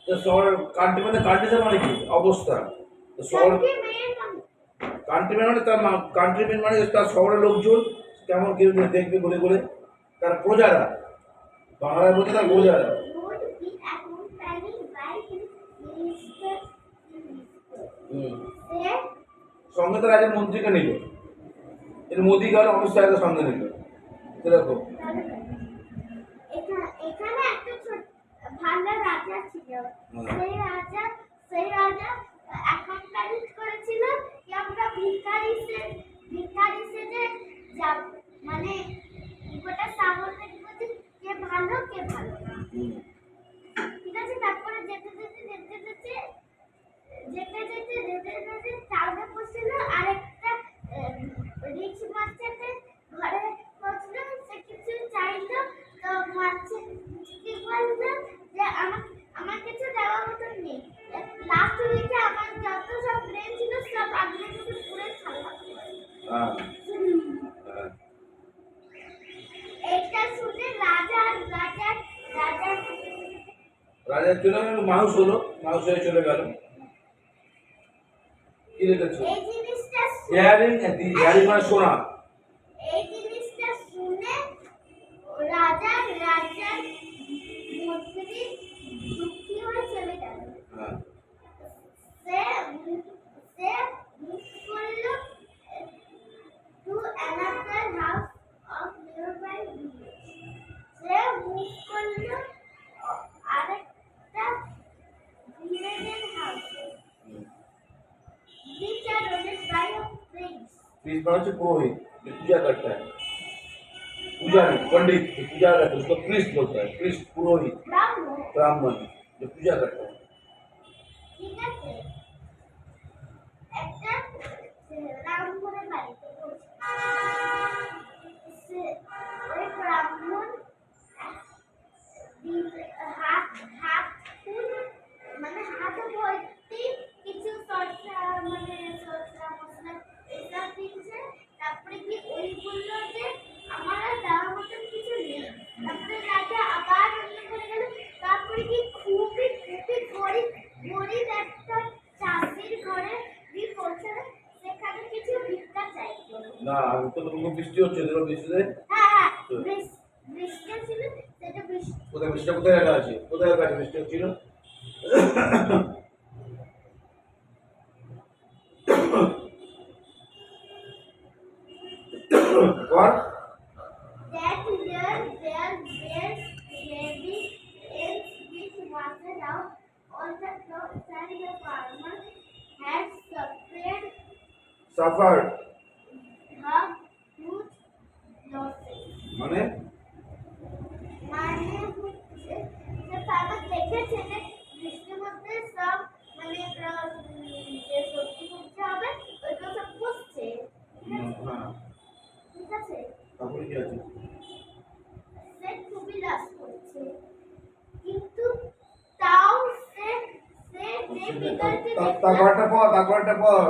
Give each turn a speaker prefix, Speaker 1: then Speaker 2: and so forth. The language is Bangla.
Speaker 1: তো শহর কান্ট্রি মানে কন্ডিশন মানে কি অবস্থা। তো শহর কান্ট্রি মানে তার কান্ট্রি মানে তার শহরের লোকজন কেমন কি দেখবে ঘুরে ঘুরে তার প্রজারা, বাংলায় বলতে তার প্রজারা। সঙ্গে তো রাজ্যের মন্ত্রীকে নিল, এর মোদি গেল অমিত শাহকে সঙ্গে নিল সেরকম।
Speaker 2: এখানে একটা ছোট ভালো রাজা ছিল। সেই রাজা এখন প্যারিস করেছিল কি আমরা ভিখারি সেজে যাব, মানে গোটা সাগর দেখবো যে কে ভালো কে ভালো না। ঠিক আছে, তারপরে যেতে চাঁদে পড়ছিল আরেকটা রিচ মার্চেন্টের ঘরে পৌঁছলো। সে কিছু চাইলো, তো মার্চেন্ট কি বললো যে আমার কিছু দেওয়ার মতন নেই। লাস্ট উইকে আমার যত সব ব্রেন ছিল সব আগুনের মধ্যে পুড়ে ছাড়লাম। এটা শুনে
Speaker 1: রাজা চলে গেল, মানুষ হলো, মানুষ হয়ে চলে গেল। কি লিখেছে?
Speaker 2: এই জিনিসটা
Speaker 1: হেয়ারিং মানে শোনা।
Speaker 2: এই জিনিসটা শুনে রাজার মন্ত্রী দুঃখী হয়ে চলে গেল। সে মুভ করলো to another house of nearby village. Say move করলো আরেকটা ভিলেজের হাউসে, which are ruled by a prince.
Speaker 1: Priest मतलब से पुरोहित जो पूजा करता है, पुजारी पंडित जो पूजा करता है उसको प्रीस्ट बोलता है। प्रीस्ट पुरोहित ब्राह्मण जो पूजा करता है।
Speaker 2: ঠিক আছে, একটা ব্রাহ্মণের বাড়িতে ওই ব্রাহ্মণ হাত হাত ফুল মানে হাত ভর্তি কিছু শসা মানে শসা মশলা এসব দিচ্ছে। তারপরে কি ওই বললো যে আমার আর দেওয়ার মতন কিছু নেই। তারপরে রাজা আবার রান্না করে গেল। তারপরে কি খুবই গরিব একটা চাষির ঘরে গিয়ে পৌঁছালো। সেখানে কিছু ভিক্ষা চাইতো
Speaker 1: না আমি তো তোমাকে বৃষ্টি হচ্ছে, দেখো বৃষ্টিতে।
Speaker 2: হ্যাঁ বৃষ্টি ছিল, সেটা
Speaker 1: কোথায় বৃষ্টিটা কোথায় রাখা আছে, কোথায় রাখা আছে বৃষ্টি হচ্ছিল? What?
Speaker 2: that year there were heavy rains which washed out all the crops and the farmer had
Speaker 1: Suffered
Speaker 2: huge losses.
Speaker 1: মানে
Speaker 2: হচ্ছে যে farmer দেখেছে যে বৃষ্টির মধ্যে সব মানে যে সবজি হবে ওইগুলো সব পচছে। ঠিক আছে,
Speaker 1: তারপরে কি আছে?
Speaker 2: সে খুবই লস করছে, কিন্তু তাও সে যে
Speaker 1: তারপরটা পর